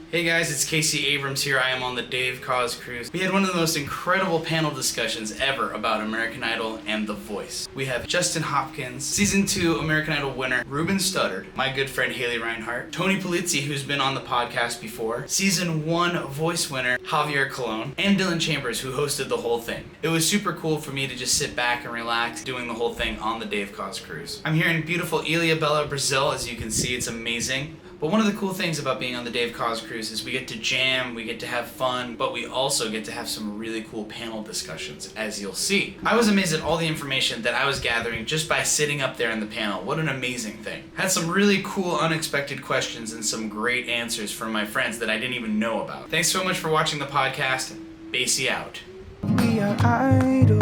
Hey guys, it's Casey Abrams here. I am on the Dave Koz cruise. We had one of the most incredible panel discussions ever about American Idol and The Voice. We have Justin Hopkins, Season 2 American Idol winner Ruben Studdard, my good friend Reinhart, Tony Pulizzi, who's been on the podcast before, Season 1 Voice winner Javier and Dylan Chambers, who hosted the whole thing. It was super cool for me to just sit back and relax doing the whole thing on the Dave Koz cruise. I'm here in beautiful Ilhabela, Brazil. As you can see, it's amazing. But one of the cool things about being on the Dave Koz cruise is we get to jam, we get to have fun, but we also get to have some really cool panel discussions, as you'll see. I was amazed at all the information that I was gathering just by sitting up there in the panel. What an amazing thing. Had some really cool, unexpected questions and some great answers from my friends that I didn't even know about. Thanks so much for watching the podcast. Basie out. We are idol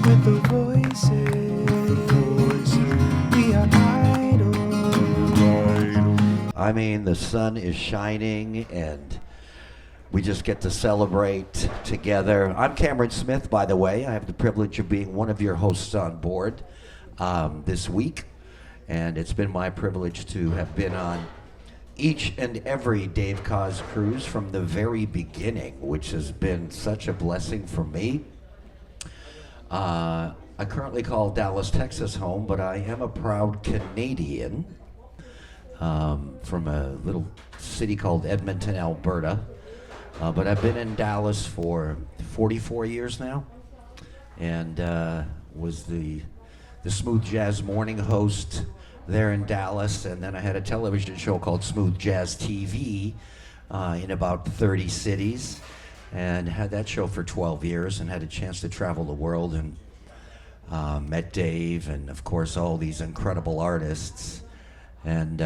with the voices. We are idol. I mean, the sun is shining and we just get to celebrate together. I'm Cameron Smith, by the way. I have the privilege of being one of your hosts on board this week. And it's been my privilege to have been on each and every Dave Koz cruise from the very beginning, which has been such a blessing for me. I currently call Dallas, Texas home, but I am a proud Canadian. From a little city called Edmonton, Alberta. But I've been in Dallas for 44 years now, and was the Smooth Jazz morning host there in Dallas, and then I had a television show called Smooth Jazz TV in about 30 cities, and had that show for 12 years, and had a chance to travel the world, and met Dave, and of course all these incredible artists. And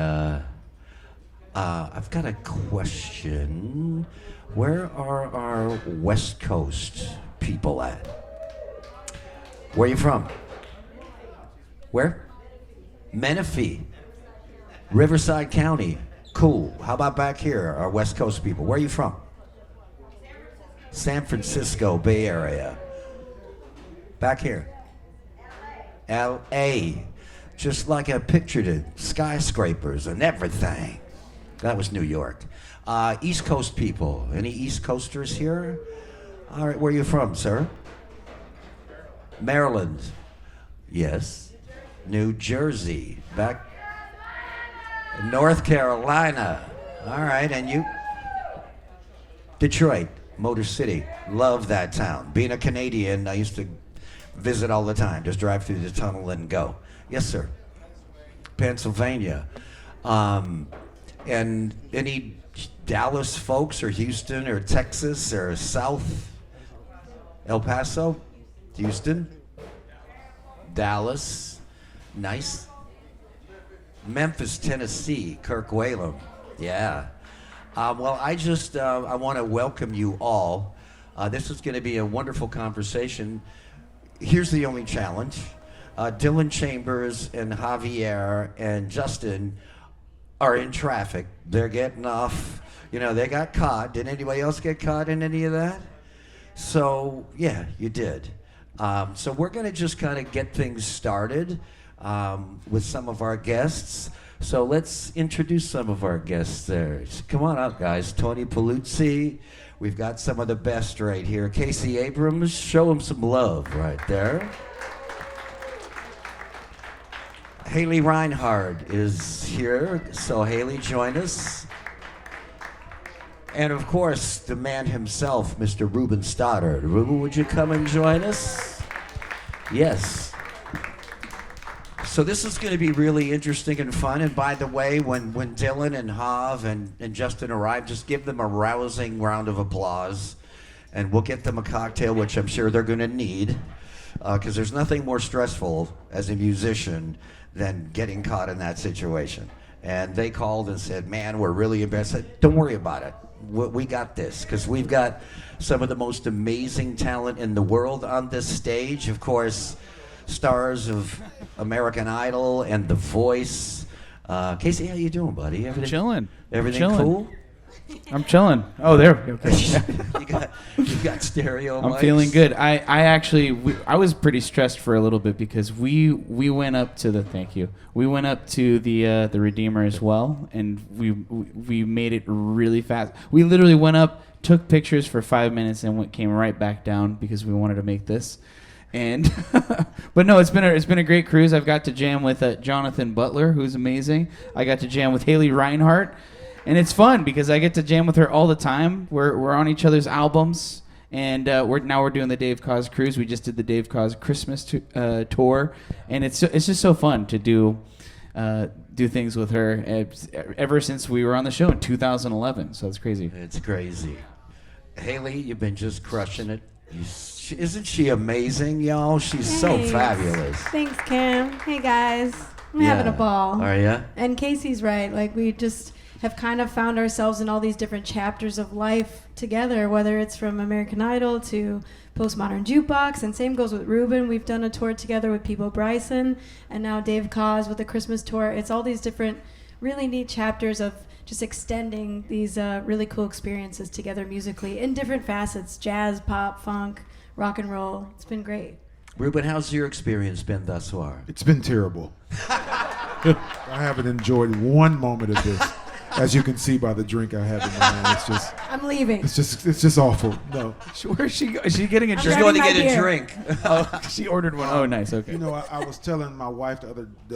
I've got a question. Where are our West Coast people at? Where are you from? Where? Menifee. Riverside County. Cool. How about back here, our West Coast people? Where are you from? San Francisco, Bay Area. Back here. L.A. Just like I pictured it, skyscrapers and everything. That was New York. East Coast people, any East Coasters here? All right, where are you from, sir? Maryland. Yes. New Jersey. Back. North Carolina. All right, and you? Detroit, Motor City. Love that town. Being a Canadian, I used to visit all the time. Just drive through the tunnel and go. Yes, sir. Pennsylvania. And any Dallas folks or Houston or Texas or South El Paso? Houston? Dallas? Nice. Memphis, Tennessee. Kirk Whalum. Yeah. Well, I want to welcome you all. This is going to be a wonderful conversation. Here's the only challenge. Dylan Chambers and Javier and Justin are in traffic. They're getting off. You know, they got caught. Did anybody else get caught in any of that? So, yeah, you did. So we're going to just kind of get things started with some of our guests. So let's introduce some of our guests there. Come on up, guys. Tony Pulizzi. We've got some of the best right here. Casey Abrams. Show him some love right there. Haley Reinhart is here, so Haley, join us. And of course, the man himself, Mr. Ruben Studdard. Ruben, would you come and join us? Yes. So this is going to be really interesting and fun. And by the way, when Dylan and Hav and Justin arrive, just give them a rousing round of applause. And we'll get them a cocktail, which I'm sure they're going to need. Because there's nothing more stressful as a musician than getting caught in that situation. And they called and said, man, we're really embarrassed. I said, don't worry about it. We got this, because we've got some of the most amazing talent in the world on this stage. Of course, stars of American Idol and The Voice. Casey, how you doing, buddy? Everything, Everything chilling. cool? I'm chilling. Oh, there. Okay. you got stereo I'm mics? feeling good. I actually I was pretty stressed for a little bit because we went up to the we went up to the Redeemer as well, and we made it really fast. We literally went up, took pictures for 5 minutes, and came right back down because we wanted to make this. And but no, it's been a great cruise. I've got to jam with Jonathan Butler, who's amazing. I got to jam with Haley Reinhart. And it's fun because I get to jam with her all the time. We're on each other's albums, and we're doing the Dave Koz cruise. We just did the Dave Koz Christmas tour, and it's just so fun to do things with her ever since we were on the show in 2011. So it's crazy. It's crazy. Haley, you've been just crushing it. Isn't she amazing, y'all? She's so fabulous. Thanks, Cam. Hey guys, I'm having a ball. Are ya? And Casey's right. Like we just have kind of found ourselves in all these different chapters of life together, whether it's from American Idol to Postmodern Jukebox, and same goes with Ruben. We've done a tour together with Peebo Bryson, and now Dave Koz with the Christmas tour. It's all these different really neat chapters of just extending these really cool experiences together musically in different facets: jazz, pop, funk, rock and roll. It's been great. Ruben, how's your experience been thus far? It's been terrible. I haven't enjoyed one moment of this. As you can see by the drink I have in my hand, it's just. I'm leaving. It's just awful. No. Where's she? Is she getting a drink? She's going to my get beer. a drink. Oh, she ordered one. Oh, nice. Okay. You know, I was telling my wife the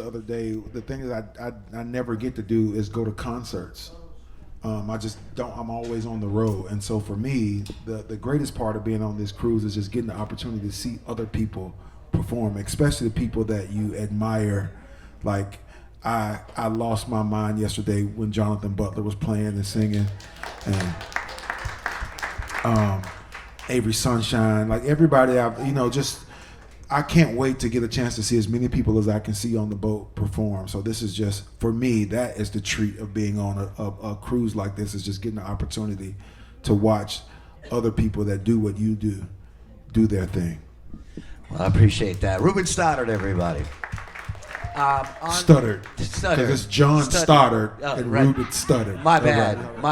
other day, the thing that I never get to do is go to concerts. I just don't. I'm always on the road, and so for me, the greatest part of being on this cruise is just getting the opportunity to see other people perform, especially the people that you admire, like. I lost my mind yesterday when Jonathan Butler was playing and singing, and Avery Sunshine, like everybody, I can't wait to get a chance to see as many people as I can see on the boat perform. So this is just, for me, that is the treat of being on a cruise like this, is just getting the opportunity to watch other people that do what you do their thing. Well, I appreciate that. Ruben Studdard, everybody. Studdard. Because it's John Stoddard and right. Ruben Studdard. My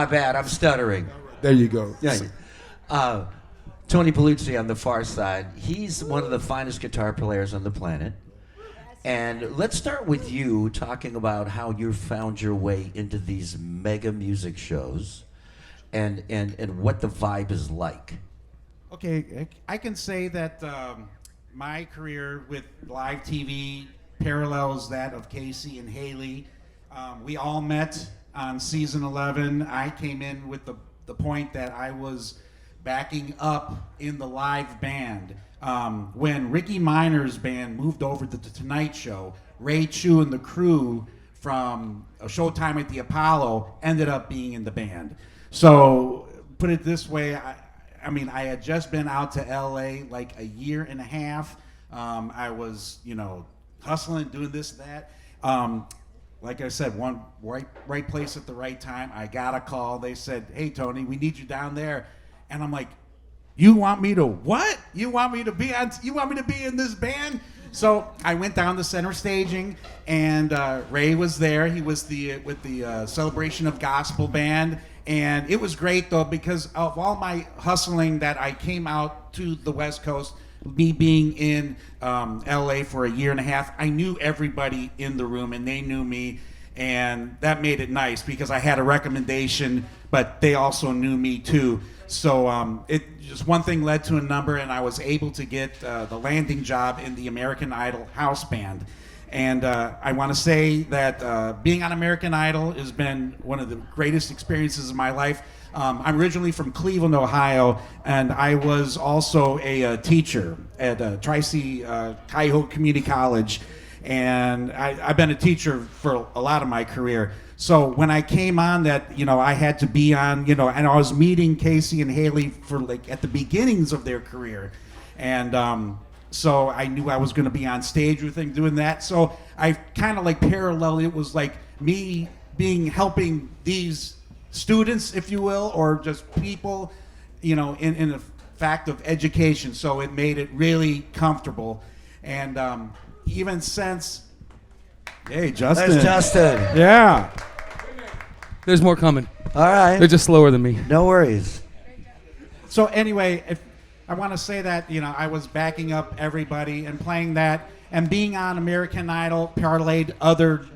bad. I'm stuttering. There you go. Yeah. Tony Pulizzi on the far side. He's one of the finest guitar players on the planet. And let's start with you talking about how you found your way into these mega music shows and what the vibe is like. Okay, I can say that my career with live TV parallels that of Casey and Haley. We all met on season 11. I came in with the point that I was backing up in the live band. When Ricky Minor's band moved over to the Tonight Show, Ray Chu and the crew from a Showtime at the Apollo ended up being in the band. So put it this way, I mean, I had just been out to LA like a year and a half. I was, hustling, doing this, that. Like I said, one right place at the right time. I got a call. They said, "Hey, Tony, we need you down there." And I'm like, "You want me to what? You want me to be in this band?" So I went down to center staging, and Ray was there. He was with the Celebration of Gospel band, and it was great though, because of all my hustling that I came out to the West Coast. Me being in LA for a year and a half, I knew everybody in the room and they knew me, and that made it nice because I had a recommendation, but they also knew me too. So it just one thing led to another, and I was able to get the landing job in the American Idol house band. And I want to say that being on American Idol has been one of the greatest experiences of my life. I'm originally from Cleveland, Ohio, and I was also a teacher at Tri-C Cuyahoga Community College, and I've been a teacher for a lot of my career. So when I came on that, I had to be on, and I was meeting Casey and Haley for like at the beginnings of their career, and so I knew I was going to be on stage with them doing that. So I kind of like parallel. It was like me helping these students, if you will, or just people, in the fact of education. So it made it really comfortable. And even since, hey, Justin. There's Justin. Yeah. There's more coming. All right. They're just slower than me. No worries. So anyway, if I want to say that, you know, I was backing up everybody and playing that, and being on American Idol parlayed other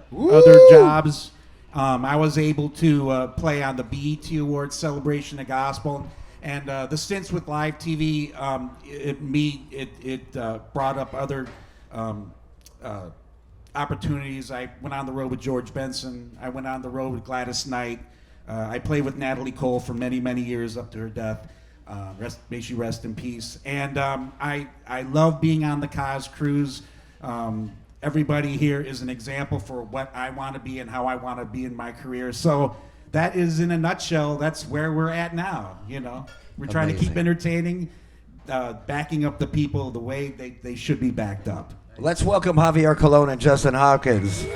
jobs. I was able to play on the BET Awards Celebration of Gospel, and the stints with live TV. It brought up other opportunities. I went on the road with George Benson. I went on the road with Gladys Knight. I played with Natalie Cole for many, many years up to her death. May she rest in peace. And I love being on the Koz cruise. Everybody here is an example for what I want to be and how I want to be in my career. So that is, in a nutshell, that's where we're at now. You know, we're trying to keep entertaining, backing up the people the way they should be backed up. Let's welcome Javier Colon and Justin Hopkins.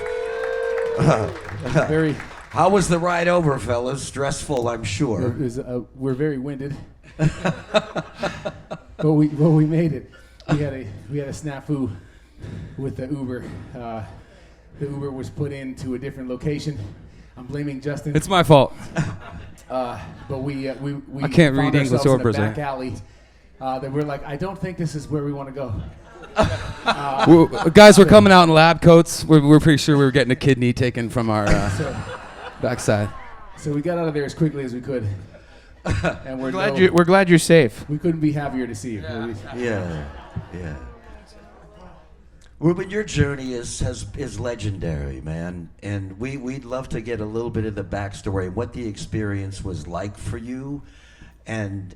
How was the ride over, fellas? Stressful, I'm sure. We're very winded, but we made it. We had a snafu with the Uber. The Uber was put into a different location. I'm blaming Justin. It's my fault. But we I can't read English or in a Brazilian. back alley that we're like, I don't think this is where we want to go. Guys were coming out in lab coats. We're pretty sure we were getting a kidney taken from our backside. So we got out of there as quickly as we could. And we're glad you're safe. We couldn't be happier to see you. Yeah. Ruben, your journey is legendary, man, and we'd love to get a little bit of the backstory, what the experience was like for you, and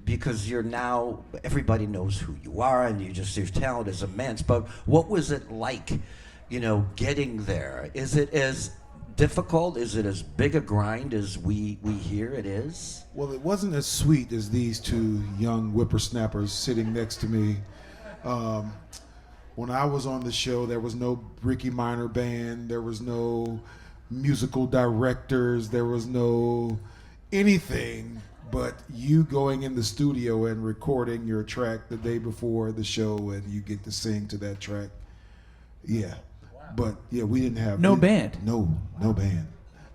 because you're now, everybody knows who you are, and your talent is immense. But what was it like, you know, getting there? Is it as difficult? Is it as big a grind as we hear it is? Well, it wasn't as sweet as these two young whippersnappers sitting next to me. When I was on the show, there was no Ricky Minor band, there was no musical directors, there was no anything but you going in the studio and recording your track the day before the show, and you get to sing to that track. Yeah. Wow. But yeah, we didn't have no band. No band.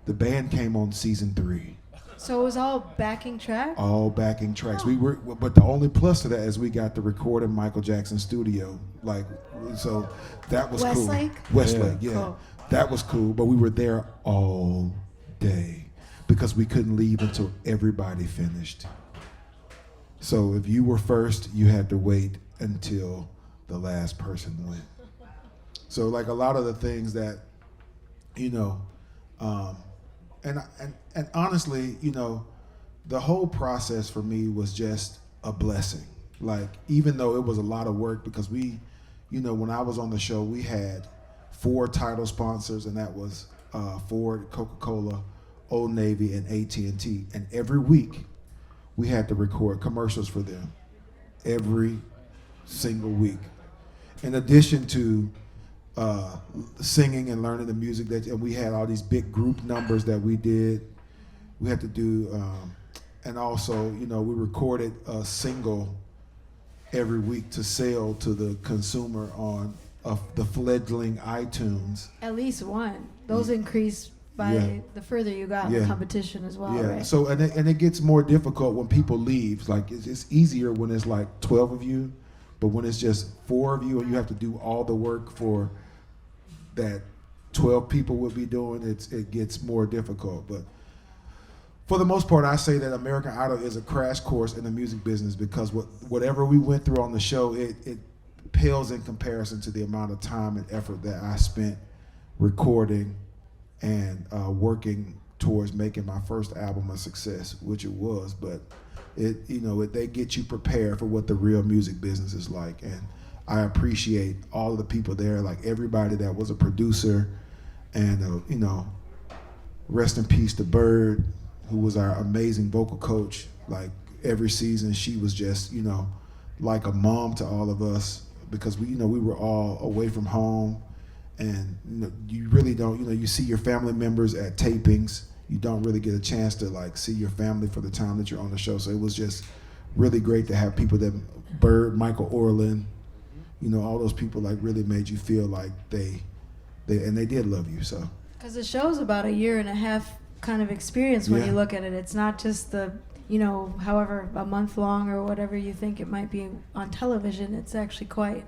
The band came on season 3. So it was all backing track? All backing tracks. But the only plus to that is we got to record in Michael Jackson's studio. So that was cool. Westlake, yeah. Cool. That was cool, but we were there all day because we couldn't leave until everybody finished. So if you were first, you had to wait until the last person went. So like a lot of the things that, you know, and honestly, you know, the whole process for me was just a blessing. Like, even though it was a lot of work, because we, you know, when I was on the show, we had 4 title sponsors, and that was Ford, Coca-Cola, Old Navy, and AT&T. And every week, we had to record commercials for them. Every single week. In addition to singing and learning the music, and we had all these big group numbers that we did. We had to do, and also, you know, we recorded a single every week to sell to the consumer on the fledgling iTunes. At least one. Those increase by the further you got in the competition as well, right? So, and it gets more difficult when people leave. Like, it's easier when it's like 12 of you, but when it's just 4 of you and you have to do all the work for that 12 people would be doing, it gets more difficult. But for the most part, I say that American Idol is a crash course in the music business, because whatever we went through on the show, it pales in comparison to the amount of time and effort that I spent recording and working towards making my first album a success, which it was. But they get you prepared for what the real music business is like. And I appreciate all of the people there, like everybody that was a producer, and rest in peace to Bird, who was our amazing vocal coach. Like, every season, she was just, like a mom to all of us, because we were all away from home, and you really don't, you see your family members at tapings. You don't really get a chance to like see your family for the time that you're on the show. So it was just really great to have people that Bird, Michael Orland, all those people like really made you feel like they did love you. So because the show's about 1.5 years kind of experience when Yeah. you look at it. It's not just the, however a month long or whatever you think it might be on television. It's actually quite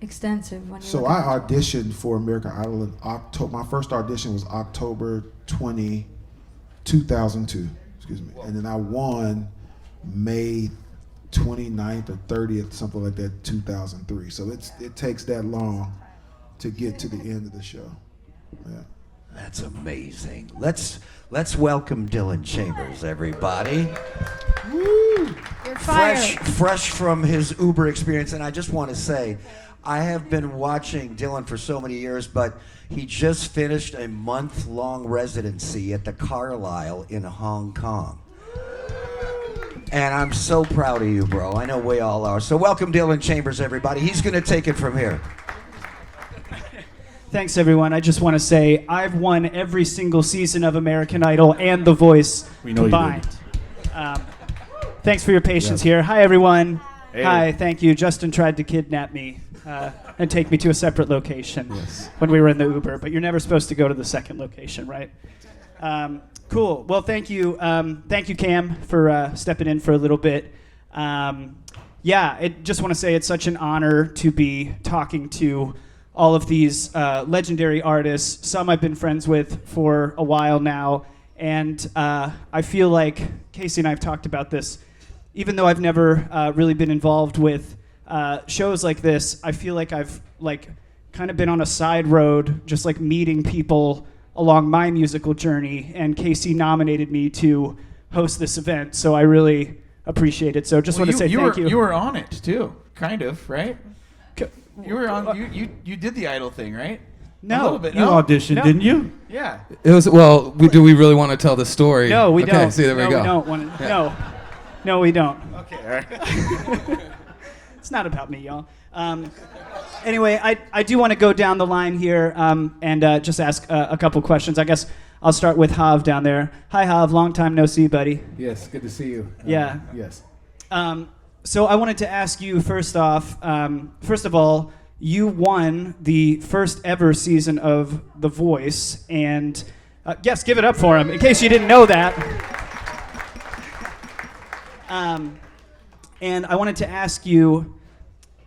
extensive when you So look I at it. auditioned for American Idol in October. My first audition was October 2002. Excuse me. And then I won May 29th or 30th, something like that, 2003. So it takes that long to get to the end of the show. Yeah. That's amazing. Let's welcome Dylan Chambers, everybody. You're Fresh fired. from his Uber experience, and I just want to say, I have been watching Dylan for so many years, but he just finished a month-long residency at the Carlisle in Hong Kong. And I'm so proud of you, bro. I know we all are. So welcome Dylan Chambers, everybody. He's going to take it from here. Thanks, everyone. I just want to say I've won every single season of American Idol and The Voice combined. Thanks for your patience here. Hi, everyone. Hey. Hi, thank you. Justin tried to kidnap me and take me to a separate location when we were in the Uber, but you're never supposed to go to the second location, right? Cool. Well, thank you. Thank you, Cam, for stepping in for a little bit. Just want to say it's such an honor to be talking to all of these legendary artists. Some I've been friends with for a while now, and I feel like Casey and I have talked about this. Even though I've never really been involved with shows like this, I feel like I've kind of been on a side road, just like meeting people along my musical journey. And Casey nominated me to host this event, so I really appreciate it. So just want to say thank you. You were on it too, kind of, right? You were on. You did the Idol thing, right? No. A little bit. You no? auditioned, No. didn't you? Yeah. It was do we really want to tell the story? No, we okay, don't. See, there we No, go. we don't want to. No, we don't. Okay. All right. It's not about me, y'all. Anyway, I do want to go down the line here and just ask a couple questions. I guess I'll start with Hav down there. Hi, Hav. Long time no see, buddy. Yes, good to see you. Yeah. Yes. So I wanted to ask you first off, first of all, you won the first ever season of The Voice, and yes, give it up for him, in case you didn't know that. And I wanted to ask you,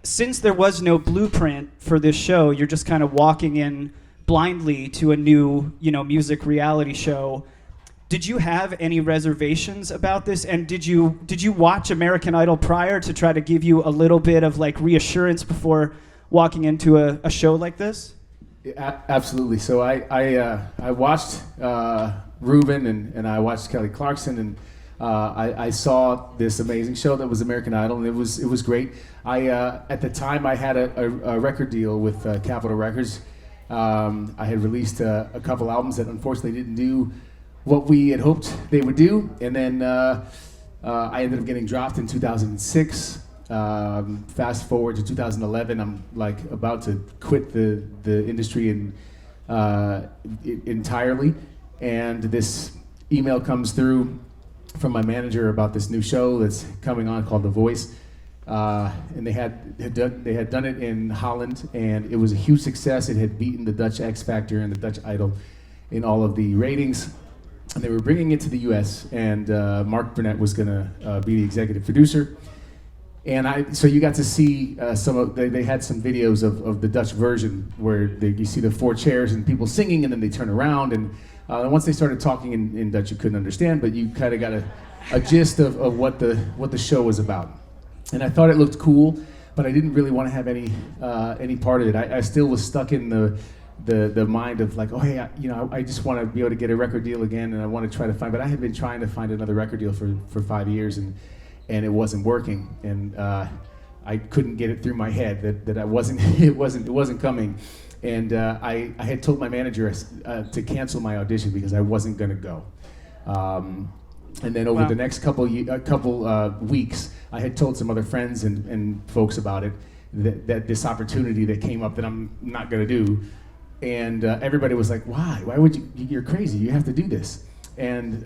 since there was no blueprint for this show, you're just kind of walking in blindly to a new, music reality show. Did you have any reservations about this? And did you watch American Idol prior to try to give you a little bit of reassurance before walking into a show like this? Yeah, absolutely. So I watched Ruben and I watched Kelly Clarkson, and I saw this amazing show that was American Idol, and it was great. At the time I had a record deal with Capitol Records. I had released a couple albums that unfortunately didn't do what we had hoped they would do, and then I ended up getting dropped in 2006. Fast forward to 2011, I'm about to quit the industry entirely, and this email comes through from my manager about this new show that's coming on called The Voice, and they had done it in Holland, and it was a huge success. It had beaten the Dutch X Factor and the Dutch Idol in all of the ratings. And they were bringing it to the U.S., and Mark Burnett was going to be the executive producer. And so you got to see they had some videos of the Dutch version where you see the four chairs and people singing, and then they turn around. And once they started talking in Dutch, you couldn't understand, but you kind of got a gist of what the show was about. And I thought it looked cool, but I didn't really want to have any part of it. I still was stuck in the mind of I just want to be able to get a record deal again, and I want to try to find. But I had been trying to find another record deal for 5 years, and it wasn't working, and I couldn't get it through my head that it wasn't coming, and I had told my manager to cancel my audition because I wasn't going to go. And then over the next couple weeks, I had told some other friends and folks about it, that this opportunity that came up that I'm not going to do. And everybody was like, why? Why would you? You're crazy. You have to do this. And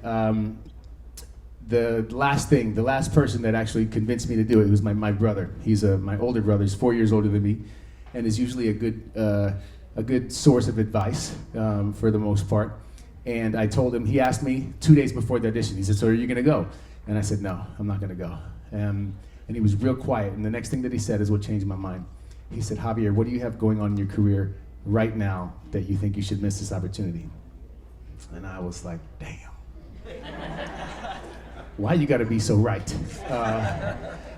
the last person that actually convinced me to do it was my brother. He's my older brother. He's 4 years older than me, and is usually a good source of advice for the most part. And I told him, he asked me 2 days before the audition, he said, so are you gonna go? And I said, no, I'm not gonna go. And he was real quiet, and the next thing that he said is what changed my mind. He said, Javier, what do you have going on in your career right now that you think you should miss this opportunity? And I was like, damn. Why you gotta be so right?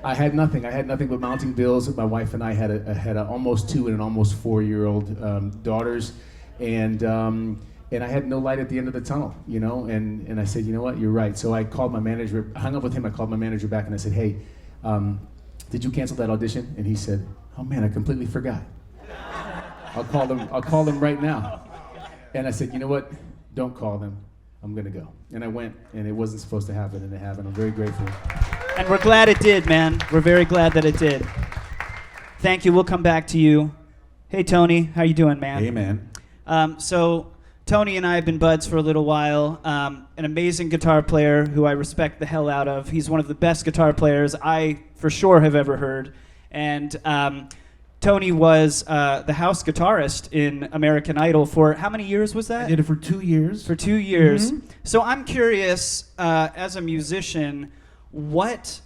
I had nothing but mounting bills. My wife and I had a almost 2 and an almost 4-year-old daughters, and I had no light at the end of the tunnel, you know. And I said, you know what, you're right. So I called my manager, hung up with him. I called my manager back and I said, hey, did you cancel that audition? And he said, oh man, I completely forgot. I'll call them right now. And I said, you know what, don't call them. I'm gonna go. And I went, and it wasn't supposed to happen, and it happened. I'm very grateful. And we're glad it did, man. We're very glad that it did. Thank you. We'll come back to you. Hey, Tony. How you doing, man? Hey, man. So Tony and I have been buds for a little while. An amazing guitar player who I respect the hell out of. He's one of the best guitar players I, for sure, have ever heard. And Tony was the house guitarist in American Idol for how many years was that? I did it for 2 years. For 2 years. Mm-hmm. So I'm curious, as a musician, what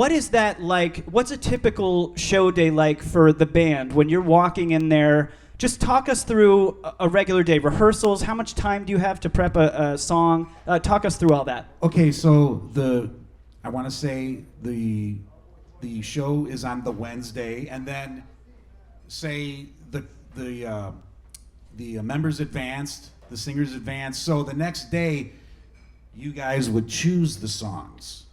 is that like? What's a typical show day like for the band when you're walking in there? Just talk us through a regular day. Rehearsals, how much time do you have to prep a song? Talk us through all that. Okay, so I want to say the show is on the Wednesday, and then say the members advanced, the singers advanced. So the next day, you guys would choose the songs.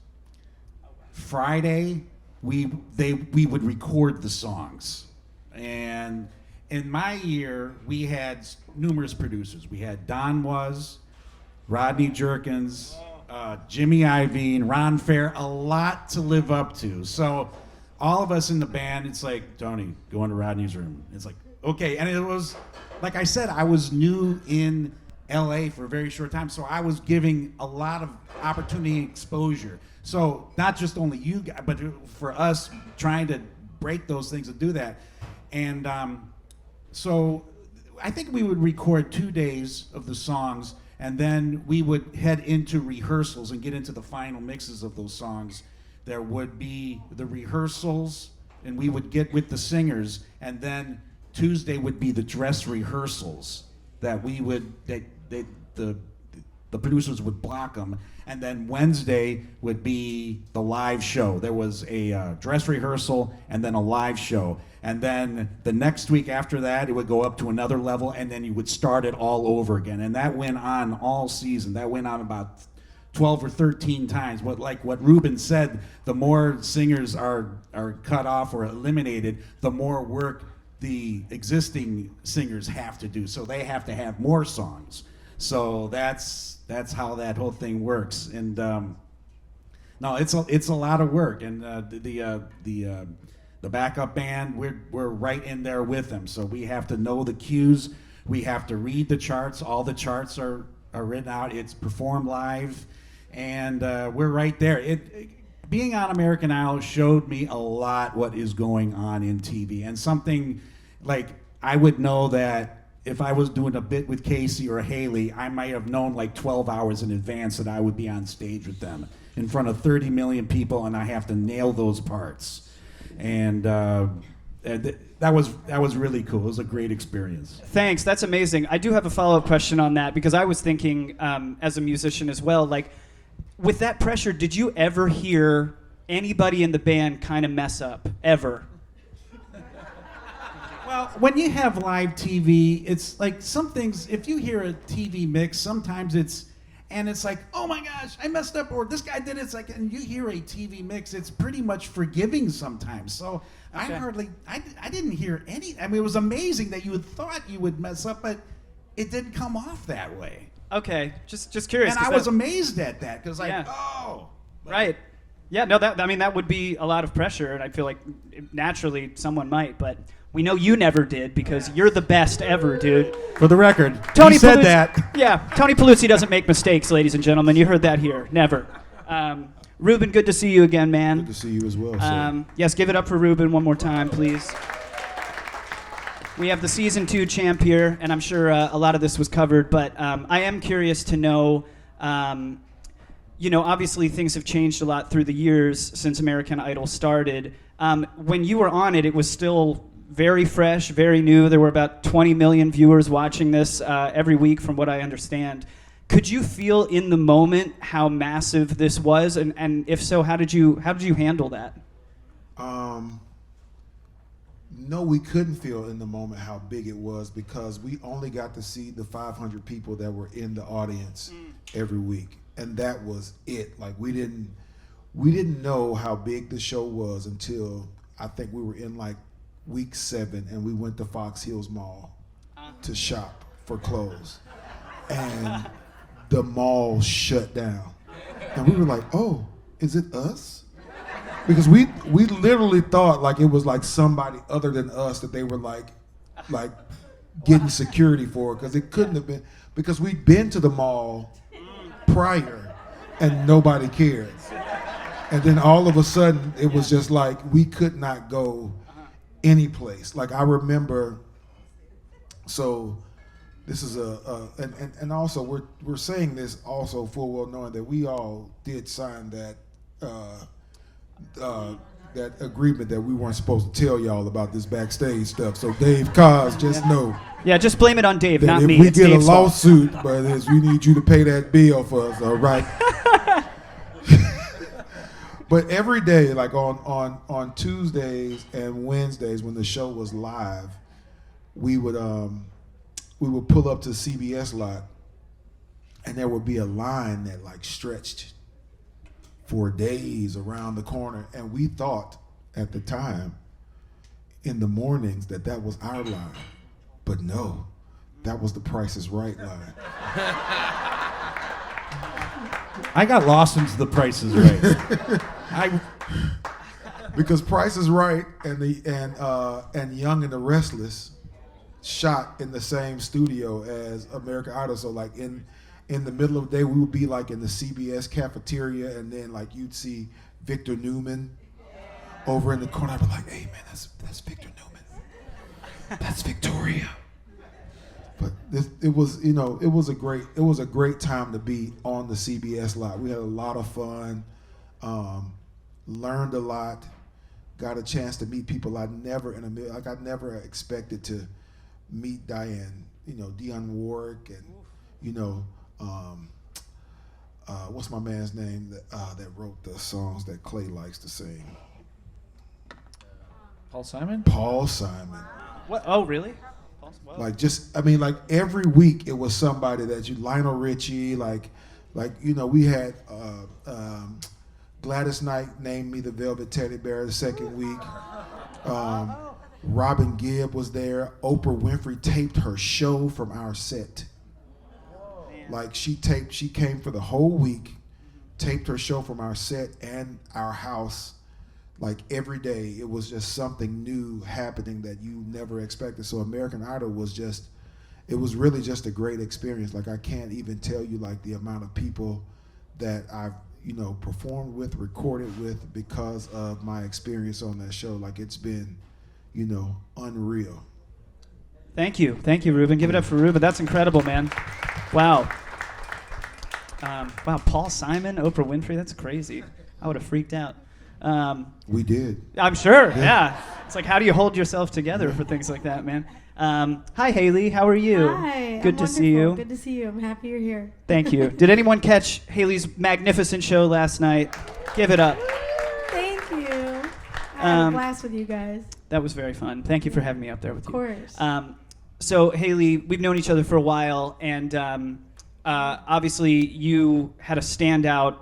Friday, we would record the songs, and in my year, we had numerous producers. We had Don Was, Rodney Jerkins, Jimmy Iovine, Ron Fair, a lot to live up to. So all of us in the band, it's like, Tony, go into Rodney's room. It's like, okay. And it was, like I said, I was new in LA for a very short time, so I was giving a lot of opportunity and exposure. So not just only you guys, but for us trying to break those things and do that. And so I think we would record 2 days of the songs, and then we would head into rehearsals and get into the final mixes of those songs. There would be the rehearsals, and we would get with the singers, and then Tuesday would be the dress rehearsals that we would, the producers would block them, and then Wednesday would be the live show. There was a dress rehearsal and then a live show. And then the next week after that, it would go up to another level, and then you would start it all over again. And that went on all season. That went on about 12 or 13 times. Like what Ruben said, the more singers are cut off or eliminated, the more work the existing singers have to do. So they have to have more songs. So that's how that whole thing works. And no, it's a lot of work. And the backup band, we're right in there with them. So we have to know the cues. We have to read the charts. All the charts are written out. It's performed live, and we're right there. Being on American Idol showed me a lot what is going on in TV, and something like I would know that if I was doing a bit with Casey or Haley, I might have known like 12 hours in advance that I would be on stage with them in front of 30 million people, and I have to nail those parts. And that was really cool. It was a great experience. Thanks. That's amazing. I do have a follow-up question on that, because I was thinking as a musician as well, like with that pressure, did you ever hear anybody in the band kind of mess up, ever? Well, when you have live TV, it's like some things, if you hear a TV mix, sometimes it's like, oh my gosh, I messed up, or this guy did it. It's like, and you hear a TV mix, it's pretty much forgiving sometimes. So okay. I didn't hear any. I mean, it was amazing that you had thought you would mess up, but it didn't come off that way. Okay, just curious. And I was amazed at that, because like, yeah. oh. Right. Yeah, no, that would be a lot of pressure, and I feel like naturally someone might, but we know you never did, because you're the best ever, dude. For the record, Tony said Pulizzi, that. Yeah, Tony Pulizzi doesn't make mistakes, ladies and gentlemen. You heard that here. Never. Ruben, good to see you again, man. Good to see you as well, sir. Yes, give it up for Ruben one more time, please. We have the season 2 champ here, and I'm sure a lot of this was covered, but I am curious to know, obviously things have changed a lot through the years since American Idol started. When you were on it, it was still very fresh, very new. There were about 20 million viewers watching this every week, from what I understand. Could you feel in the moment how massive this was, and if so, how did you handle that? No, we couldn't feel in the moment how big it was because we only got to see the 500 people that were in the audience every week, and that was it. Like we didn't know how big the show was until I think we were in like week 7, and we went to Fox Hills Mall to shop for clothes, and the mall shut down, and we were like, "Oh, is it us?" Because we literally thought like it was like somebody other than us that they were like getting security for, because it couldn't have been, because we'd been to the mall prior and nobody cared. And then all of a sudden it was just like we could not go any place. Like I remember, so this is and also we're saying this also full well knowing that we all did sign that that agreement that we weren't supposed to tell y'all about this backstage stuff. So Dave Koz, just know. Yeah, just blame it on Dave, not if me. If we it's get Dave's a lawsuit, brothers, we need you to pay that bill for us, all right? But every day, like on Tuesdays and Wednesdays when the show was live, we would pull up to CBS lot, and there would be a line that like stretched for days around the corner, and we thought at the time in the mornings that was our line, but no, that was the Price is Right line. I got lost into the Price is Right. Because Price is Right and Young and the Restless shot in the same studio as American Idol, so like in the middle of the day, we would be like in the CBS cafeteria, and then like you'd see Victor Newman over in the corner. I'd be like, "Hey man, that's Victor Newman. That's Victoria." But it was a great time to be on the CBS lot. We had a lot of fun, learned a lot, got a chance to meet people I never expected to meet Dionne Warwick, and what's my man's name that wrote the songs that Clay likes to sing? Paul Simon? Paul Simon. What? Oh, really? Like every week it was somebody that Lionel Richie, we had Gladys Knight named me the Velvet Teddy Bear the second week. Robin Gibb was there. Oprah Winfrey taped her show from our set. Like she came for the whole week, taped her show from our set and our house. Like every day, it was just something new happening that you never expected. So American Idol was really just a great experience. Like I can't even tell you like the amount of people that I've performed with, recorded with because of my experience on that show. Like it's been, unreal. Thank you, Ruben. Give it up for Ruben. That's incredible, man. Wow. Wow, Paul Simon, Oprah Winfrey, that's crazy. I would have freaked out. We did. I'm sure, yeah. It's like, how do you hold yourself together for things like that, man? Hi, Haley. How are you? Hi. Good to see you. Good to see you. I'm happy you're here. Thank you. Did anyone catch Haley's magnificent show last night? Give it up. Thank you. I had a blast with you guys. That was very fun. Thank you for having me up there with you. Of course. So, Haley, we've known each other for a while, and obviously you had a standout.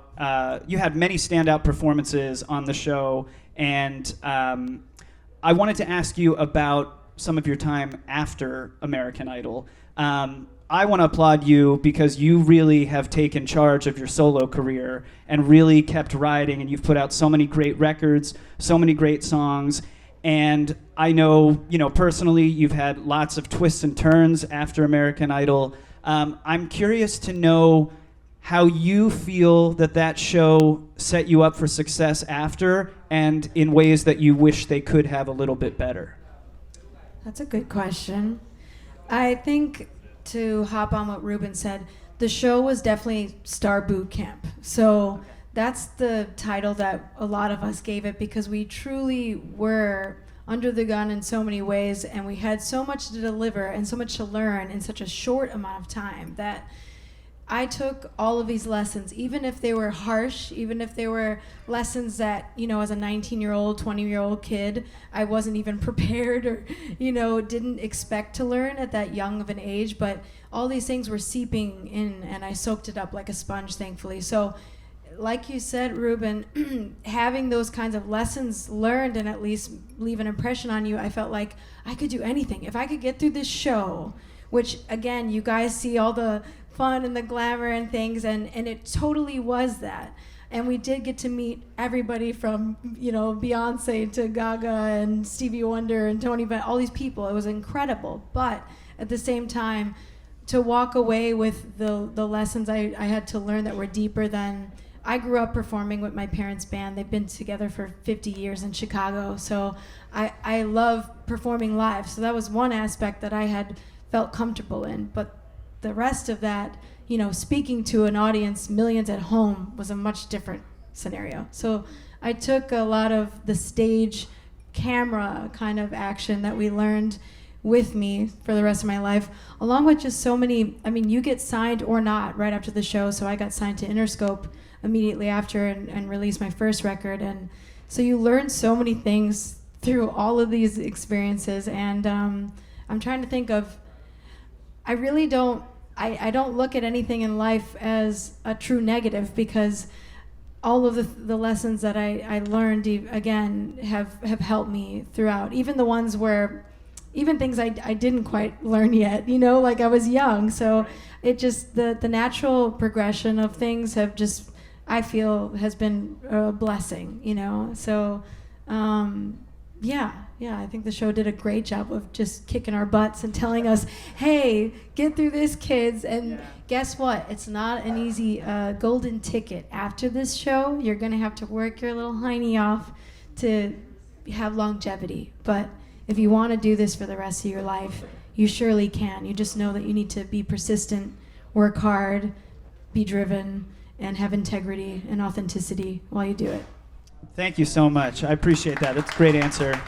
You had many standout performances on the show, and I wanted to ask you about some of your time after American Idol. I want to applaud you because you really have taken charge of your solo career and really kept riding, and you've put out so many great records, so many great songs. And I know, personally, you've had lots of twists and turns after American Idol. I'm curious to know how you feel that show set you up for success after, and in ways that you wish they could have a little bit better. That's a good question. I think, to hop on what Ruben said, the show was definitely Star Boot Camp. So that's the title that a lot of us gave it, because we truly were under the gun in so many ways, and we had so much to deliver and so much to learn in such a short amount of time that I took all of these lessons, even if they were harsh, even if they were lessons that, as a 19-year-old, 20-year-old kid, I wasn't even prepared or, didn't expect to learn at that young of an age. But all these things were seeping in, and I soaked it up like a sponge, thankfully. So, like you said, Ruben, having those kinds of lessons learned and at least leave an impression on you, I felt like I could do anything. If I could get through this show, which, again, you guys see all the fun and the glamour and things, and it totally was that. And we did get to meet everybody from, Beyonce to Gaga and Stevie Wonder and Tony, all these people. It was incredible. But at the same time, to walk away with the lessons I had to learn that were deeper than... I grew up performing with my parents' band. They've been together for 50 years in Chicago. So I love performing live. So that was one aspect that I had felt comfortable in. But the rest of that, speaking to an audience, millions at home, was a much different scenario. So I took a lot of the stage camera kind of action that we learned with me for the rest of my life, along with just so many, you get signed or not right after the show. So I got signed to Interscope immediately after and released my first record. And so you learn so many things through all of these experiences. And I'm trying to think of, I really don't, I don't look at anything in life as a true negative, because all of the lessons that I learned, again, have helped me throughout. Even the ones where, even things I didn't quite learn yet, like I was young. So it just, the natural progression of things have just, I feel, has been a blessing, So, yeah, I think the show did a great job of just kicking our butts and telling us, hey, get through this, kids. And guess what? It's not an easy golden ticket. After this show, you're going to have to work your little hiney off to have longevity. But if you want to do this for the rest of your life, you surely can. You just know that you need to be persistent, work hard, be driven, and have integrity and authenticity while you do it. Thank you so much. I appreciate that. That's a great answer.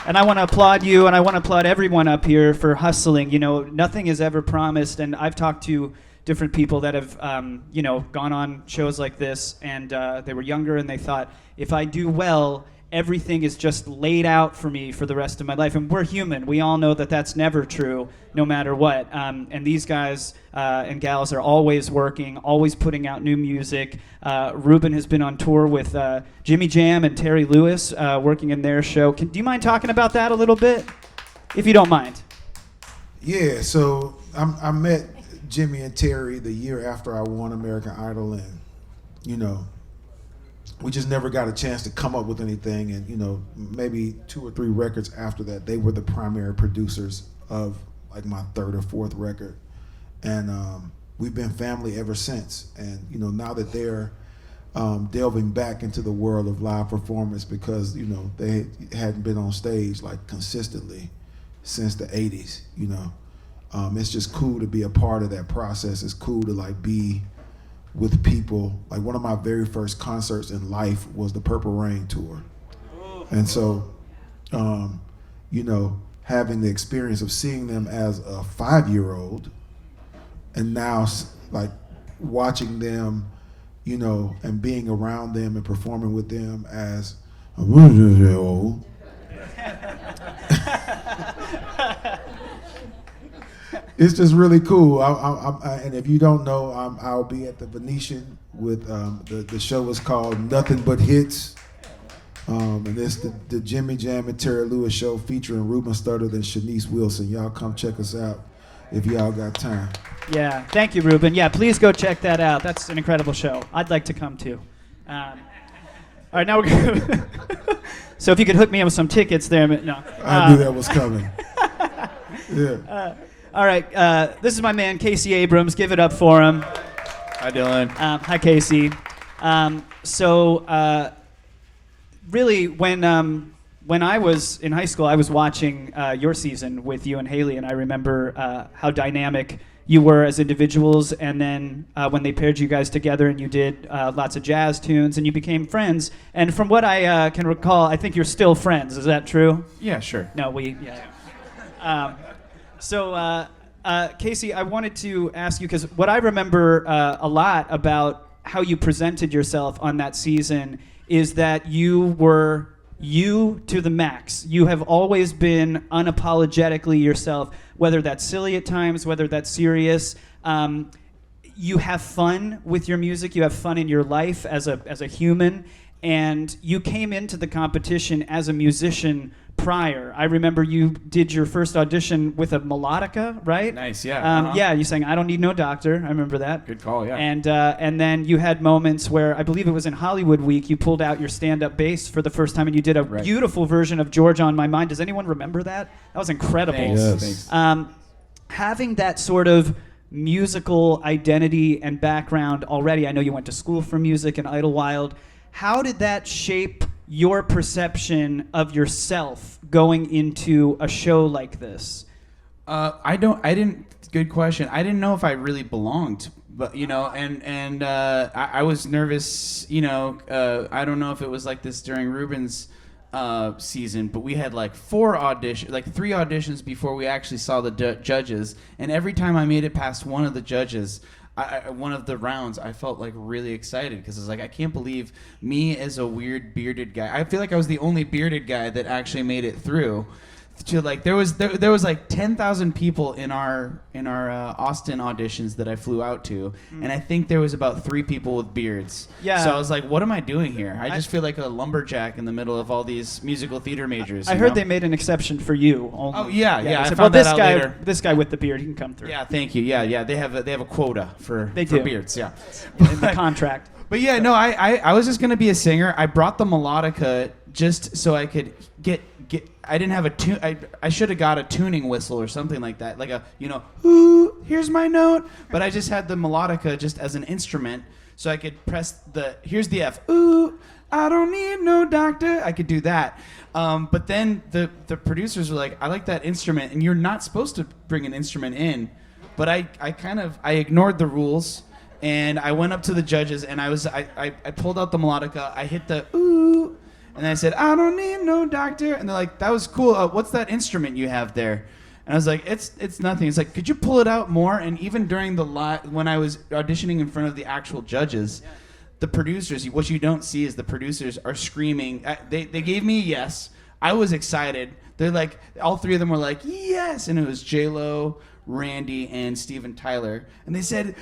And I want to applaud you, and I want to applaud everyone up here for hustling. Nothing is ever promised, and I've talked to different people that have, gone on shows like this, and they were younger, and they thought, if I do well, everything is just laid out for me for the rest of my life. And we're human. We all know that that's never true, no matter what. And these guys and gals are always working, always putting out new music. Ruben has been on tour with Jimmy Jam and Terry Lewis, working in their show. Do you mind talking about that a little bit, if you don't mind? Yeah, so I met Jimmy and Terry the year after I won American Idol, and, we just never got a chance to come up with anything. And, maybe 2 or 3 records after that, they were the primary producers of like my 3rd or 4th record. And we've been family ever since. And, now that they're delving back into the world of live performance, because, they hadn't been on stage like consistently since the 80s, it's just cool to be a part of that process. It's cool to like be with people. Like one of my very first concerts in life was the Purple Rain tour. And so, having the experience of seeing them as a 5-year-old, and now like watching them, and being around them and performing with them as a 1-year-old. It's just really cool. And if you don't know, I'll be at the Venetian with the show is called Nothing But Hits. And it's the Jimmy Jam and Terry Lewis show featuring Ruben Studdard and Shanice Wilson. Y'all come check us out if y'all got time. Yeah, thank you, Ruben. Yeah, please go check that out. That's an incredible show. I'd like to come too. All right, now we're going So if you could hook me up with some tickets there. No. I knew that was coming. Yeah. All right, this is my man, Casey Abrams. Give it up for him. Hi, Dylan. Hi, Casey. Really, when when I was in high school, I was watching your season with you and Haley, and I remember how dynamic you were as individuals, and then when they paired you guys together and you did lots of jazz tunes and you became friends. And from what I can recall, I think you're still friends. Is that true? Yeah, sure. No, Casey, I wanted to ask you, because what I remember a lot about how you presented yourself on that season is that you were you to the max. You have always been unapologetically yourself, whether that's silly at times, whether that's serious. You have fun with your music. You have fun in your life as a human. And you came into the competition as a musician prior. I remember you did your first audition with a melodica, right? Nice, yeah. Yeah, you sang "I Don't Need No Doctor." I remember that. Good call, yeah. And then you had moments where, I believe it was in Hollywood Week, you pulled out your stand-up bass for the first time and you did a beautiful version of "Georgia on My Mind." Does anyone remember that? That was incredible. Thanks. Having that sort of musical identity and background already, I know you went to school for music in Idlewild. How did that shape your perception of yourself going into a show like this? Good question. I didn't know if I really belonged, but I was nervous, I don't know if it was like this during Ruben's season, but we had like three auditions before we actually saw the judges, and every time I made it past one of the judges, one of the rounds, I felt like really excited because I was like, I can't believe me as a weird bearded guy. I feel like I was the only bearded guy that actually made it through. To like there was like 10,000 people in our Austin auditions that I flew out to, and I think there was about 3 people with beards. Yeah. So I was like, what am I doing here? I just feel like a lumberjack in the middle of all these musical theater majors. I heard they made an exception for you. Only. Oh yeah. They I said, found that out later. This guy with the beard, he can come through. Yeah, thank you. Yeah. They have a quota for beards. Yeah. In the contract. But yeah, no, I was just gonna be a singer. I brought the melodica just so I could get. I didn't have a tune. I should have got a tuning whistle or something like that, like ooh, here's my note. But I just had the melodica just as an instrument, so I could press here's the F. Ooh, I don't need no doctor. I could do that. But then the producers were like, I like that instrument, and you're not supposed to bring an instrument in. But I ignored the rules. And I went up to the judges, and I pulled out the melodica. I hit the ooh, and I said, I don't need no doctor. And they're like, that was cool. What's that instrument you have there? And I was like, it's nothing. It's like, could you pull it out more? And even during when I was auditioning in front of the actual judges, the producers, what you don't see is the producers are screaming. They gave me a yes. I was excited. They're like, all 3 of them were like, yes. And it was J-Lo, Randy, and Steven Tyler. And they said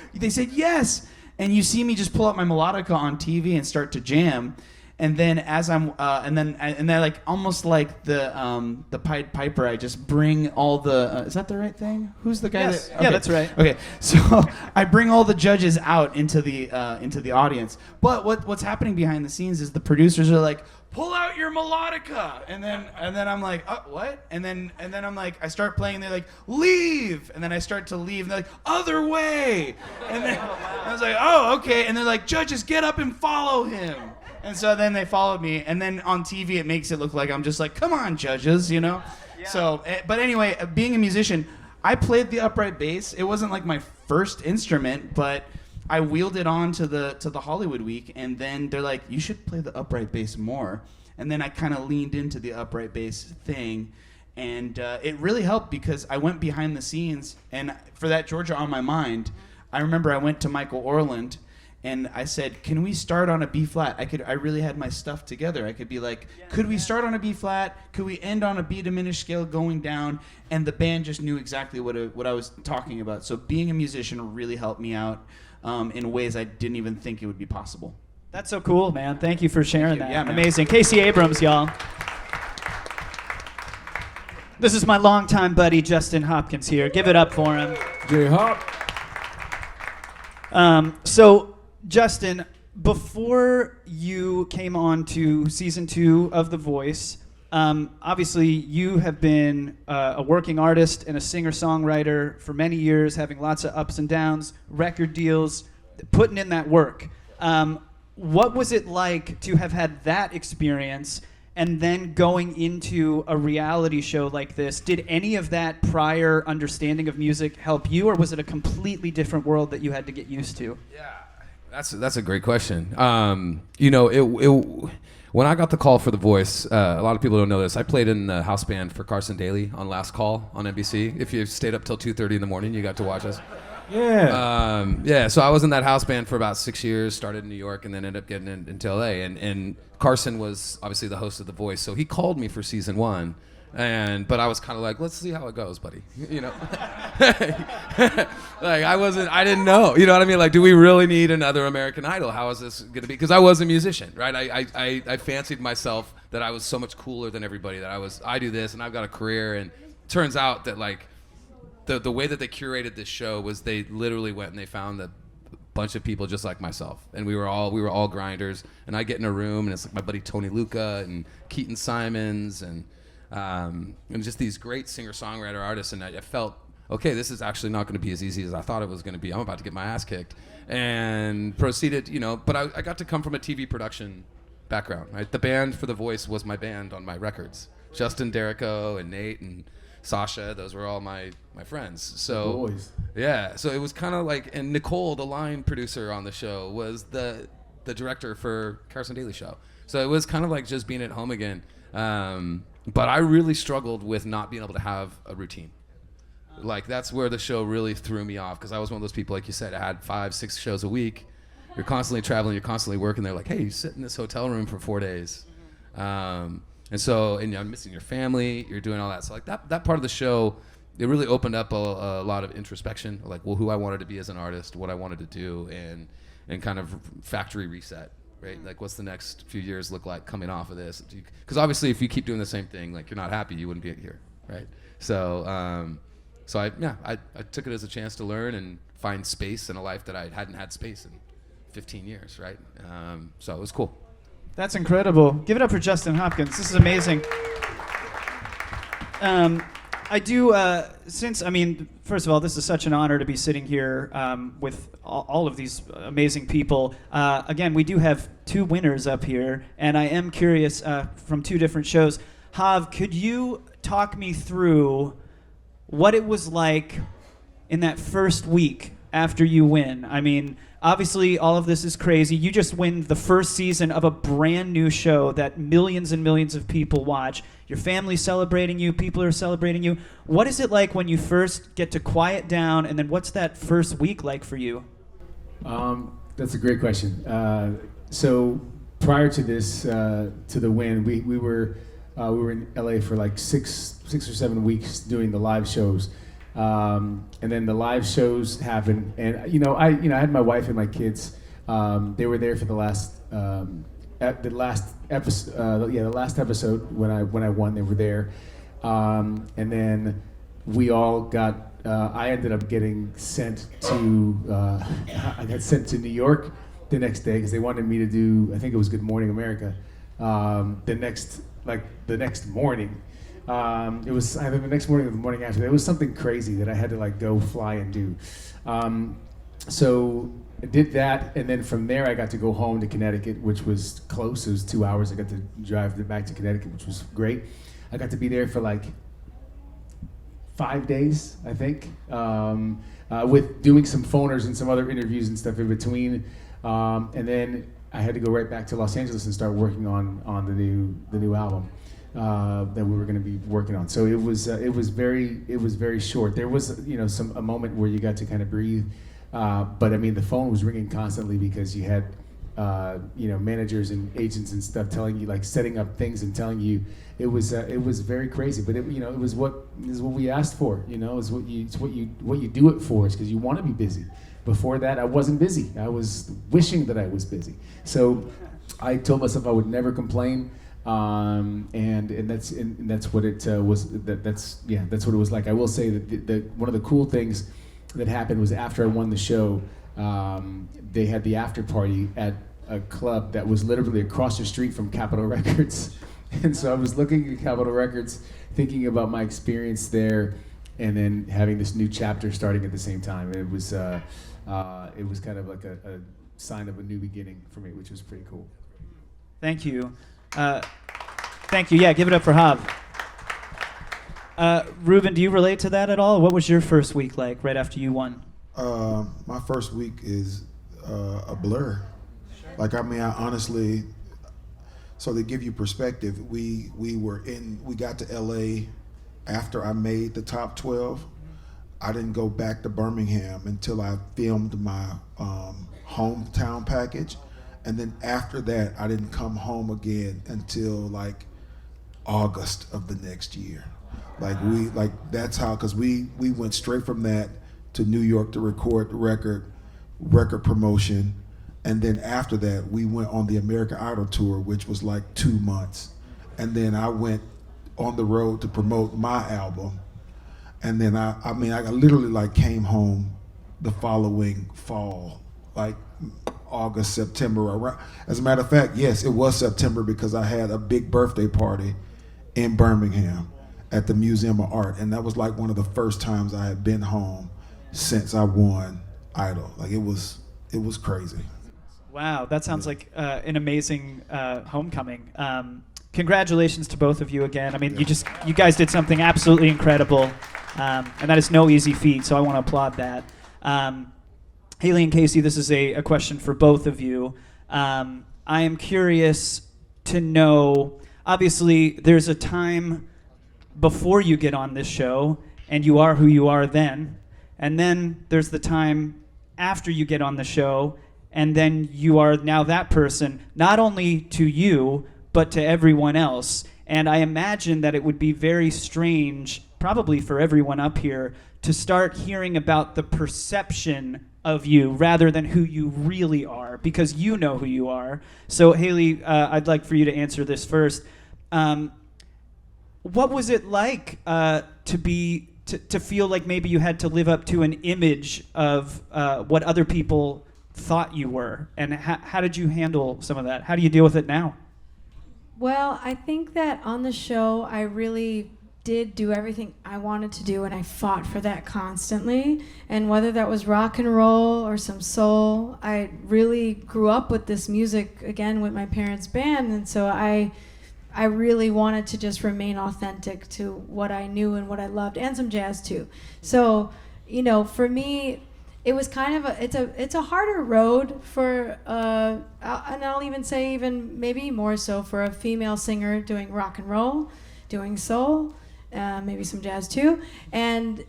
yes. And you see me just pull out my melodica on TV and start to jam. And then as I'm, and then like almost like the Pied Piper, I just bring all the. Is that the right thing? Who's the guy? Yes. Okay. Yeah, that's right. Okay, so I bring all the judges out into the audience. But what's happening behind the scenes is the producers are like, pull out your melodica, and then I'm like, what? And then I'm like, I start playing, and they're like, leave, and then I start to leave, and they're like, other way, and then I was like, oh, okay, and they're like, judges, get up and follow him. And so then they followed me, and then on TV it makes it look like I'm just like, come on, judges, Yeah. So, but anyway, being a musician, I played the upright bass. It wasn't like my first instrument, but I wheeled it on to the Hollywood Week, and then they're like, you should play the upright bass more. And then I kind of leaned into the upright bass thing, and it really helped because I went behind the scenes, and for that Georgia on My Mind, I remember I went to Michael Orland, and I said, can we start on a B flat? I really had my stuff together. I could be like, could we start on a B flat? Could we end on a B diminished scale going down? And the band just knew exactly what I was talking about. So being a musician really helped me out in ways I didn't even think it would be possible. That's so cool, man. Thank you for sharing that. Yeah, man. Amazing. Casey Abrams, y'all. This is my longtime buddy, Justin Hopkins here. Give it up for him. J-Hop. So, Justin, before you came on to season 2 of The Voice, obviously you have been a working artist and a singer-songwriter for many years, having lots of ups and downs, record deals, putting in that work. What was it like to have had that experience, and then going into a reality show like this, did any of that prior understanding of music help you, or was it a completely different world that you had to get used to? Yeah, that's a great question. When I got the call for The Voice, a lot of people don't know this. I played in the house band for Carson Daly on Last Call on NBC. If you stayed up till 2:30 in the morning, you got to watch us. Yeah. So I was in that house band for about 6 years, started in New York, and then ended up getting into LA. And Carson was obviously the host of The Voice, so he called me for season 1. But I was kind of like, let's see how it goes, buddy. Like I didn't know. You know what I mean? Like, do we really need another American Idol? How is this going to be? Because I was a musician, right? I fancied myself that I was so much cooler than everybody, that I do this and I've got a career. And it turns out that like the way that they curated this show was they literally went and they found a bunch of people just like myself, and we were all grinders. And I get in a room and it's like my buddy Tony Luca and Keaton Simons and just these great singer-songwriter artists, and I felt, okay, this is actually not going to be as easy as I thought it was going to be. I'm about to get my ass kicked, and proceeded, but I got to come from a TV production background, right? The band for The Voice was my band on my records. Justin Derrico and Nate and Sasha, those were all my friends. So boys. Yeah, so it was kind of like, and Nicole, the line producer on the show, was the director for Carson Daly Show. So it was kind of like just being at home again. But I really struggled with not being able to have a routine. Like, that's where the show really threw me off, because I was one of those people, like you said, I had 5-6 shows a week. You're constantly traveling, you're constantly working. They're like, hey, you sit in this hotel room for 4 days. And you're missing your family, you're doing all that. So like that part of the show, it really opened up a lot of introspection, like, well, who I wanted to be as an artist, what I wanted to do, and kind of factory reset. Right? Like, what's the next few years look like coming off of this? Because obviously, if you keep doing the same thing, like, you're not happy, you wouldn't be here, right? So, I took it as a chance to learn and find space in a life that I hadn't had space in 15 years, right? So it was cool. That's incredible. Give it up for Justin Hopkins. This is amazing. I do, first of all, this is such an honor to be sitting here with all of these amazing people. Again, we do have 2 winners up here, and I am curious from 2 different shows. Hav, could you talk me through what it was like in that first week after you win? I mean, obviously, all of this is crazy. You just win the first season of a brand new show that millions and millions of people watch. Your family's celebrating you. People are celebrating you. What is it like when you first get to quiet down, and then what's that first week like for you? That's a great question. So prior to this, to the win, we were in LA for like six or 7 weeks doing the live shows. And then the live shows happened, and I had my wife and my kids. They were there for the last episode when I won. They were there, and then we all got. I ended up getting sent to. I got sent to New York the next day because they wanted me to do. I think it was Good Morning America. The next morning. It was either the next morning or the morning after. It was something crazy that I had to like go fly and do. So I did that, and then from there I got to go home to Connecticut, which was close. It was 2 hours. I got to drive back to Connecticut, which was great. I got to be there for like 5 days, I think, with doing some phoners and some other interviews and stuff in between. And then I had to go right back to Los Angeles and start working on the new album. That we were going to be working on. So it was very short. There was a moment where you got to kind of breathe, but I mean the phone was ringing constantly because you had managers and agents and stuff telling you, like, setting up things and telling you. It was very crazy, but it was what we asked for. It's what you do it for. Is because you want to be busy. Before that, I wasn't busy. I was wishing that I was busy. So I told myself I would never complain. And that's what it was. That's what it was like. I will say that one of the cool things that happened was after I won the show, they had the after party at a club that was literally across the street from Capitol Records, and so I was looking at Capitol Records, thinking about my experience there, and then having this new chapter starting at the same time. It was kind of like a sign of a new beginning for me, which was pretty cool. Thank you. Thank you. Yeah, give it up for Hob. Ruben, do you relate to that at all? What was your first week like right after you won? My first week is a blur. Like, I mean, I honestly, so to give you perspective, we got to LA after I made the top 12. I didn't go back to Birmingham until I filmed my hometown package. And then after that, I didn't come home again until like August of the next year. That's how, because we went straight from that to New York to record the record promotion. And then after that, we went on the American Idol tour, which was like 2 months. And then I went on the road to promote my album. And then I literally like came home the following fall, like August, September. As a matter of fact, yes, it was September because I had a big birthday party in Birmingham at the Museum of Art. And that was like one of the first times I had been home since I won Idol. Like it was crazy. Wow, that sounds like an amazing homecoming. Congratulations to both of you again. I mean, you guys did something absolutely incredible, and that is no easy feat, so I want to applaud that. Haley and Casey, this is a question for both of you. I am curious to know, obviously, there's a time before you get on this show, and you are who you are then, and then there's the time after you get on the show, and then you are now that person, not only to you, but to everyone else. And I imagine that it would be very strange, probably for everyone up here, to start hearing about the perception of you rather than who you really are, because you know who you are. So Haley, I'd like for you to answer this first. What was it like to feel like maybe you had to live up to an image of what other people thought you were, and how did you handle some of that? How do you deal with it now? Well, I think that on the show, I really did do everything I wanted to do, and I fought for that constantly. And whether that was rock and roll or some soul, I really grew up with this music, again, with my parents' band, and so I really wanted to just remain authentic to what I knew and what I loved, and some jazz too. So, for me, it was kind of it's a harder road for and I'll even say even maybe more so for a female singer doing rock and roll, doing soul, maybe some jazz too, and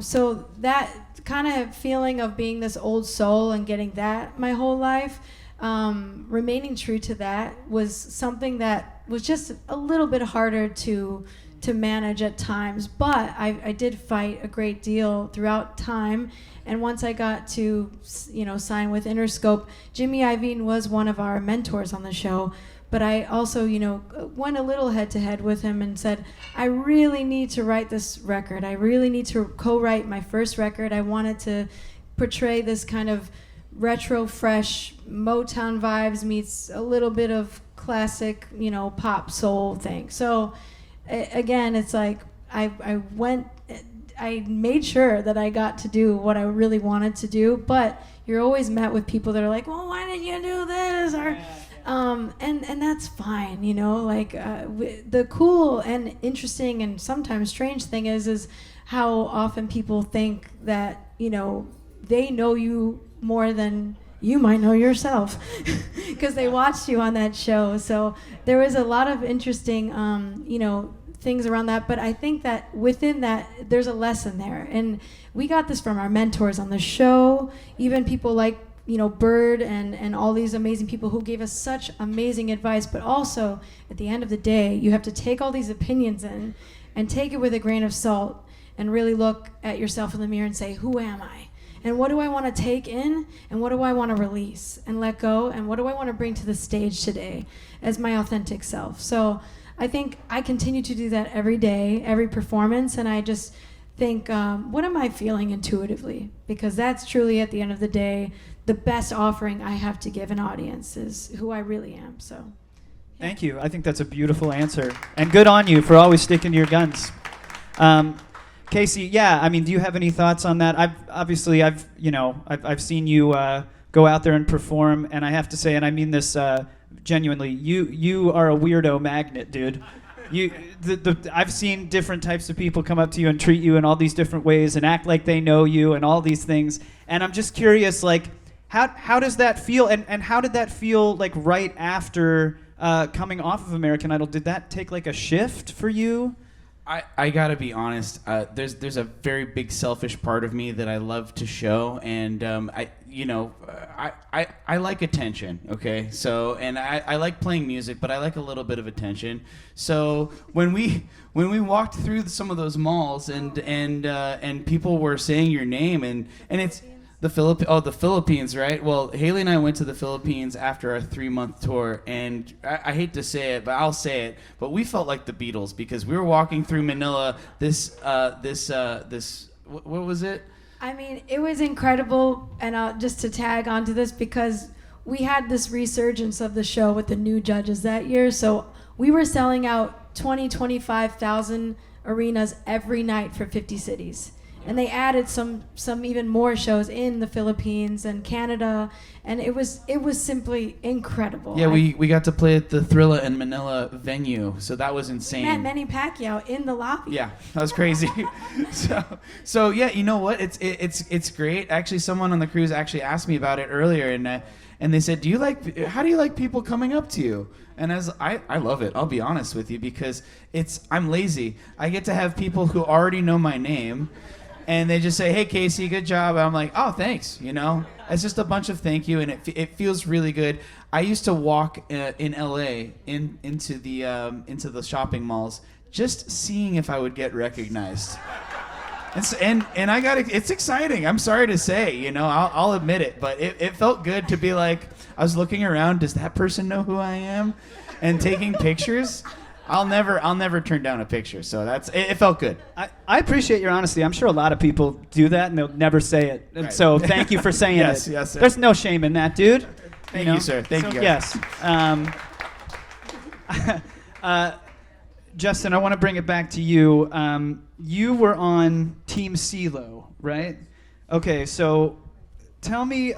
so that kind of feeling of being this old soul and getting that my whole life, remaining true to that was something that was just a little bit harder to manage at times, but I did fight a great deal throughout time. And once I got to, sign with Interscope, Jimmy Iovine was one of our mentors on the show. But I also, went a little head-to-head with him and said, I really need to write this record. I really need to co-write my first record. I wanted to portray this kind of retro, fresh Motown vibes meets a little bit of classic, pop soul thing. So, again, it's like I made sure that I got to do what I really wanted to do, but you're always met with people that are like, well, why didn't you do this? Or, and that's fine, the cool and interesting and sometimes strange thing is how often people think that, they know you more than you might know yourself because they watched you on that show. So there was a lot of interesting, things around that, but I think that within that there's a lesson there, and we got this from our mentors on the show, even people like Bird and all these amazing people who gave us such amazing advice. But also at the end of the day, you have to take all these opinions in and take it with a grain of salt and really look at yourself in the mirror and say, who am I, and what do I want to take in, and what do I want to release and let go, and what do I want to bring to the stage today as my authentic self. So I think I continue to do that every day, every performance, and I just think, what am I feeling intuitively? Because that's truly, at the end of the day, the best offering I have to give an audience is who I really am. So, yeah. Thank you. I think that's a beautiful answer, and good on you for always sticking to your guns. Casey, do you have any thoughts on that? I've seen you go out there and perform, and I have to say, and I mean this genuinely, you are a weirdo magnet, dude. I've seen different types of people come up to you and treat you in all these different ways and act like they know you and all these things. And I'm just curious, like, how does that feel? And how did that feel, like, right after coming off of American Idol? Did that take, like, a shift for you? I gotta be honest. There's a very big selfish part of me that I love to show, and I like attention. Okay, so and I like playing music, but I like a little bit of attention. So when we walked through some of those malls and people were saying your name and it's the Philippines, right? Well, Haley and I went to the Philippines after our 3-month tour, and I hate to say it, but I'll say it. But we felt like the Beatles because we were walking through Manila. What was it? I mean, it was incredible, and just to tag onto this, because we had this resurgence of the show with the new judges that year, so we were selling out 25,000 arenas every night for 50 cities. And they added some even more shows in the Philippines and Canada, and it was simply incredible. Yeah, we got to play at the Thrilla in Manila venue, so that was insane. Met Manny Pacquiao in the lobby. Yeah, that was crazy. so yeah, you know what? It's great. Actually, someone on the cruise actually asked me about it earlier, and they said, how do you like people coming up to you? And I love it. I'll be honest with you, because I'm lazy. I get to have people who already know my name. And they just say, "Hey, Casey, good job." And I'm like, "Oh, thanks." You know, it's just a bunch of thank you, and it feels really good. I used to walk in LA into the shopping malls, just seeing if I would get recognized. And I got it's exciting. I'm sorry to say, you know, I'll admit it, but it felt good to be like, I was looking around. Does that person know who I am? And taking pictures. I'll never turn down a picture, so it felt good. I appreciate your honesty. I'm sure a lot of people do that, and they'll never say it. And so thank you for saying yes, it. Yes, sir. There's no shame in that, dude. Thank you, sir. Thank you, guys. Yes. Justin, I want to bring it back to you. You were on Team CeeLo, right? Okay, so tell me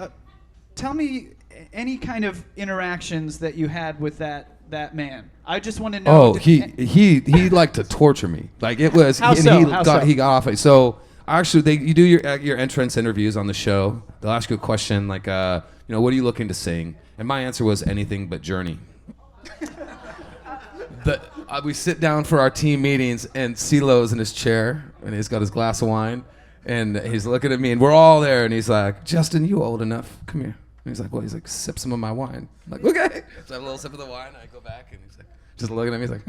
any kind of interactions that you had with that man. I just want to know. Oh, he liked to torture me. Like it was. How so? He got off it. So actually, you do your entrance interviews on the show. They'll ask you a question like, what are you looking to sing? And my answer was anything but Journey. We sit down for our team meetings, and CeeLo's in his chair, and he's got his glass of wine, and he's looking at me, and we're all there, and he's like, "Justin, you old enough? Come here." And he's like, "Well," he's like, "Sip some of my wine." I'm like, "Okay." So I have a little sip of the wine, and I go back, and he's like, just looking at me, he's like,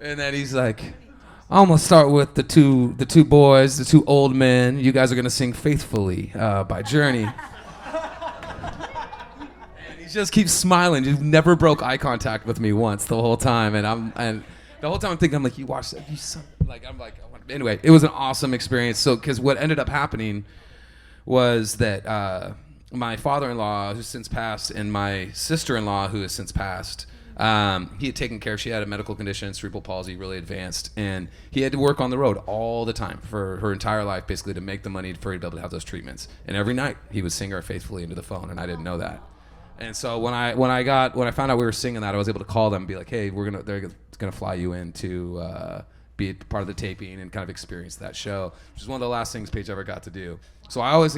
and then he's like, "I'm gonna start with the two boys, the two old men. You guys are gonna sing Faithfully by Journey." He just keeps smiling. He never broke eye contact with me once the whole time, and the whole time I'm thinking, I'm like, "You watch that? You son." Anyway, it was an awesome experience. So, because what ended up happening was that my father-in-law, who's since passed, and my sister-in-law, who has since passed, he had taken care. She had a medical condition, cerebral palsy, really advanced, and he had to work on the road all the time for her entire life, basically, to make the money for her to be able to have those treatments. And every night he would sing her Faithfully into the phone, and I didn't know that. And so when I found out we were singing that, I was able to call them and be like, "Hey, they're gonna fly you in to be part of the taping and kind of experience that show," which is one of the last things Paige ever got to do. So I always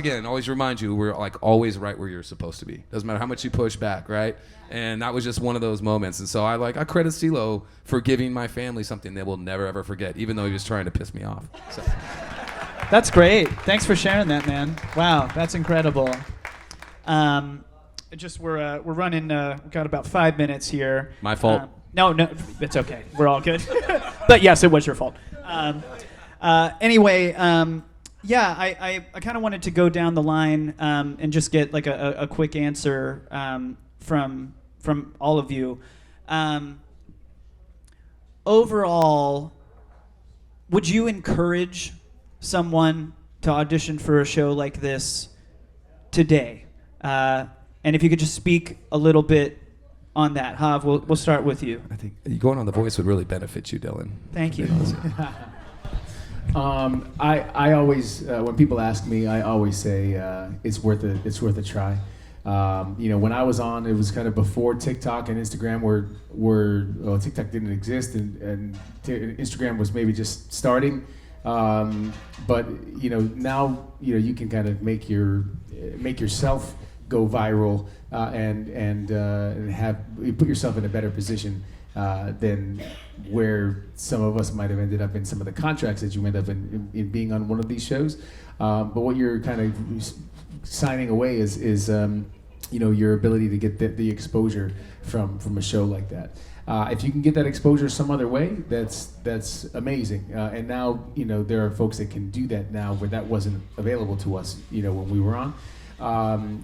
remind you, we're like always right where you're supposed to be. Doesn't matter how much you push back, right? And that was just one of those moments. And so I credit CeeLo for giving my family something they will never ever forget, even though he was trying to piss me off. So. That's great. Thanks for sharing that, man. Wow, that's incredible. We're running. We've got about 5 minutes here. My fault. No, it's okay. We're all good. But yes, it was your fault. Anyway, I kind of wanted to go down the line and just get like a quick answer from all of you. Overall, would you encourage someone to audition for a show like this today? And if you could just speak a little bit on that. Hav, we'll start with you. I think going on The Voice would really benefit you, Dylan. Thank you. I always, when people ask me, I always say it's worth a try. When I was on, it was kind of before TikTok and Instagram well, TikTok didn't exist, and Instagram was maybe just starting. But now you can kind of make yourself go viral and put yourself in a better position than where some of us might have ended up in some of the contracts that you end up in being on one of these shows. But what you're kind of signing away is your ability to get the exposure from a show like that. If you can get that exposure some other way, that's amazing. And now there are folks that can do that now where that wasn't available to us when we were on.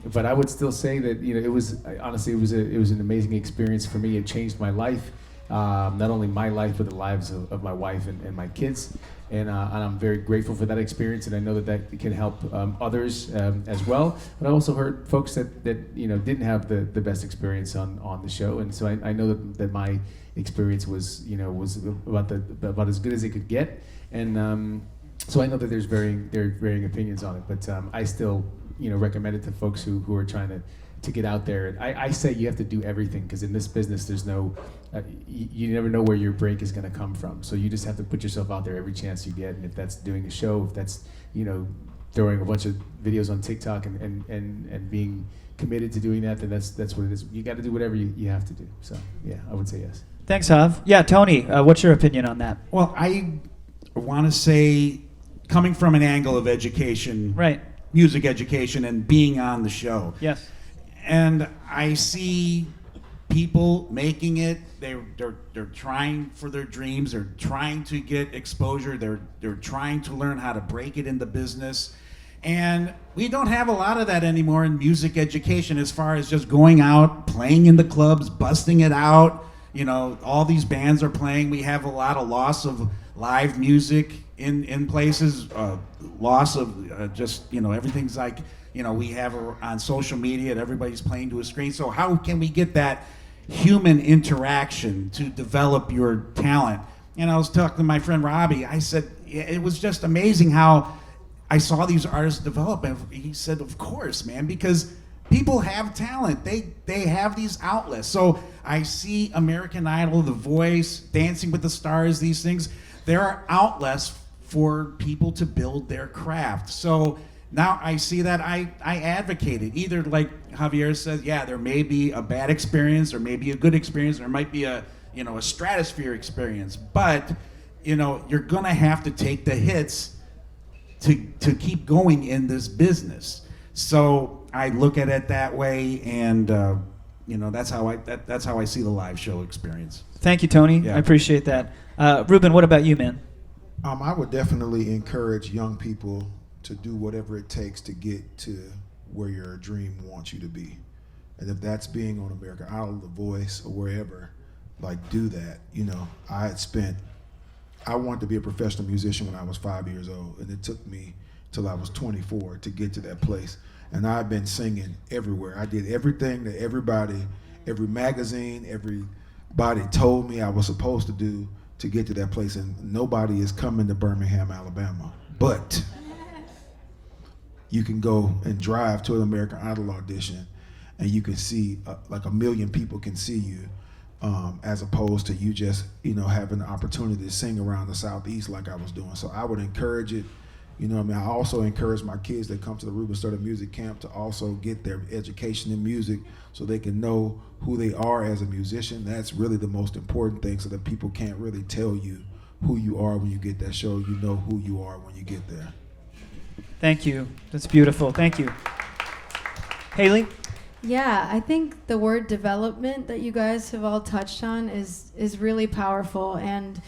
But I would still say that it was an amazing experience for me. It changed my life, not only my life but the lives of my wife and my kids. And I'm very grateful for that experience, and I know that can help others as well. But I also heard folks that didn't have the best experience on the show, and so I know that my experience was about as good as it could get. And so I know that there's varying opinions on it, but I still recommend it to folks who are trying to get out there. And I say you have to do everything, because in this business there's no you never know where your break is going to come from, so you just have to put yourself out there every chance you get. And if that's doing a show, if that's throwing a bunch of videos on TikTok and being committed to doing that, then that's what it is. You got to do whatever you have to do. So yeah, I would say yes. Thanks, Hav. Yeah, Tony, what's your opinion on that? Well, I want to say, coming from an angle of education, right, music education, and being on the show. Yes. And I see people making it. They're trying for their dreams. They're trying to get exposure. They're trying to learn how to break it in the business. And we don't have a lot of that anymore in music education, as far as just going out, playing in the clubs, busting it out. All these bands are playing. We have a lot of loss of live music in places, loss of just everything's like we have on social media and everybody's playing to a screen. So how can we get that human interaction to develop your talent? And I was talking to my friend Robbie. I said it was just amazing how I saw these artists develop. And he said, of course, man, because people have talent. They have these outlets. So I see American Idol, The Voice, Dancing with the Stars, these things. There are outlets for people to build their craft. So now I see that I advocate it. Either, like Javier says, yeah, there may be a bad experience, or maybe a good experience, or there might be a stratosphere experience. But you're gonna have to take the hits to keep going in this business. So I look at it that way, and that's how I see the live show experience. Thank you, Tony. Yeah. I appreciate that. Ruben, what about you, man? I would definitely encourage young people to do whatever it takes to get to where your dream wants you to be. And if that's being on American Idol, The Voice, or wherever, do that. I wanted to be a professional musician when I was 5 years old, and it took me till I was 24 to get to that place. And I've been singing everywhere. I did everything that every magazine, everybody told me I was supposed to do to get to that place, and nobody is coming to Birmingham, Alabama. But you can go and drive to an American Idol audition, and you can see like 1 million people can see you, as opposed to you just having the opportunity to sing around the Southeast like I was doing. So I would encourage it. I also encourage my kids that come to the Ruben Studdard Music Camp to also get their education in music, so they can know who they are as a musician. That's really the most important thing, so that people can't really tell you who you are when you get that show. You know who you are when you get there. Thank you. That's beautiful. Thank you. Haley? Yeah, I think the word development that you guys have all touched on is really powerful. And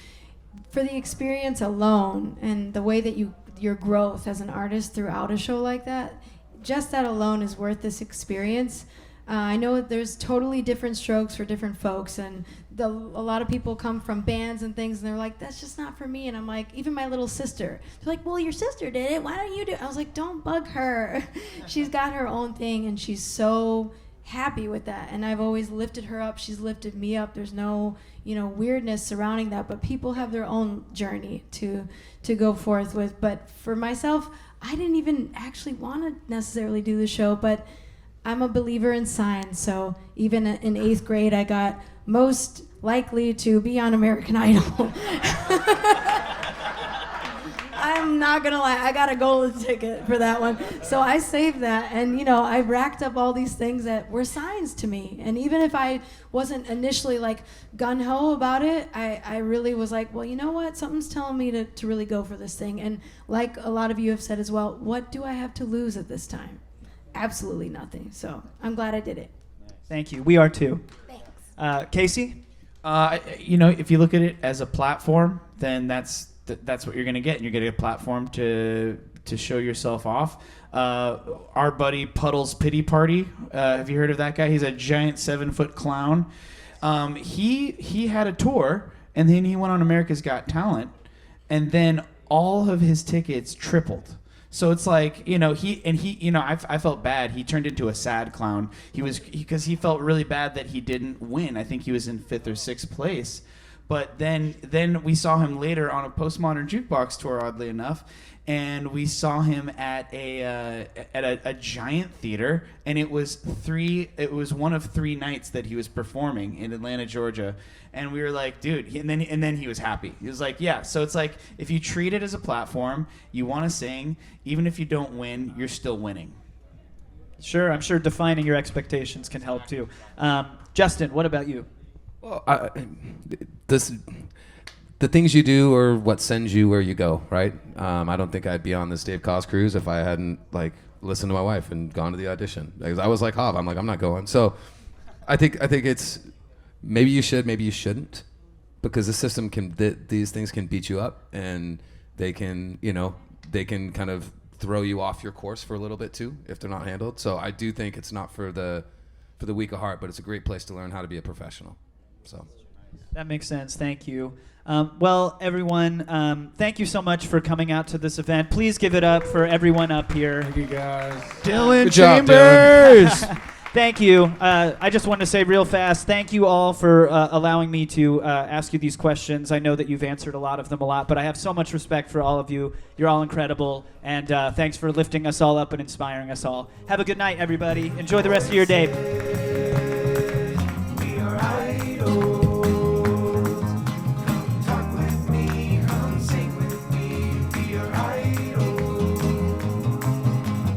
for the experience alone and the way that your growth as an artist throughout a show like that, just that alone is worth this experience. I know there's totally different strokes for different folks, and a lot of people come from bands and things, and they're like, that's just not for me. And I'm like, even my little sister, they're like, well, your sister did it, why don't you do it? I was like, don't bug her. She's got her own thing, and she's so happy with that. And I've always lifted her up. She's lifted me up. There's no weirdness surrounding that, but people have their own journey to go forth with. But for myself, I didn't even actually want to necessarily do the show, but I'm a believer in signs. So even in 8th grade, I got most likely to be on American Idol. I'm not gonna lie, I got a golden ticket for that one. So I saved that, and I racked up all these things that were signs to me. And even if I wasn't initially like gung-ho about it, I really was like, well, you know what? Something's telling me to really go for this thing. And like a lot of you have said as well, what do I have to lose at this time? Absolutely nothing. So I'm glad I did it. Thank you. We are too. Thanks. Casey? If you look at it as a platform, then that's what you're going to get. And you're getting a platform to show yourself off. Our buddy Puddle's Pity Party. Have you heard of that guy? He's a giant 7-foot clown. He had a tour, and then he went on America's Got Talent, and then all of his tickets tripled. So it's like, I felt bad. He turned into a sad clown. Because he felt really bad that he didn't win. I think he was in 5th or 6th place. But then we saw him later on a Postmodern Jukebox tour, oddly enough, and we saw him at a giant theater, and it was one of 3 nights that he was performing in Atlanta, Georgia, and we were like, dude, and then he was happy. He was like, yeah. So it's like, if you treat it as a platform, you want to sing, even if you don't win, you're still winning. Sure, I'm sure defining your expectations can help too. Justin, what about you? Well, the things you do are what sends you where you go, right? I don't think I'd be on this Dave Koz cruise if I hadn't listened to my wife and gone to the audition. Because I was like, Hob, I'm not going. So I think it's maybe you should, maybe you shouldn't, because the system these things can beat you up, and they can kind of throw you off your course for a little bit too if they're not handled. So I do think it's not for the weak of heart, but it's a great place to learn how to be a professional. So that makes sense. Thank you. Well, everyone, thank you so much for coming out to this event. Please give it up for everyone up here. Thank you, guys. Dylan Good job, Chambers. Dylan. Thank you. I just want to say real fast, thank you all for allowing me to ask you these questions. I know that you've answered a lot of them a lot, but I have so much respect for all of you. You're all incredible, and thanks for lifting us all up and inspiring us all. Have a good night, everybody. Enjoy the rest of your day.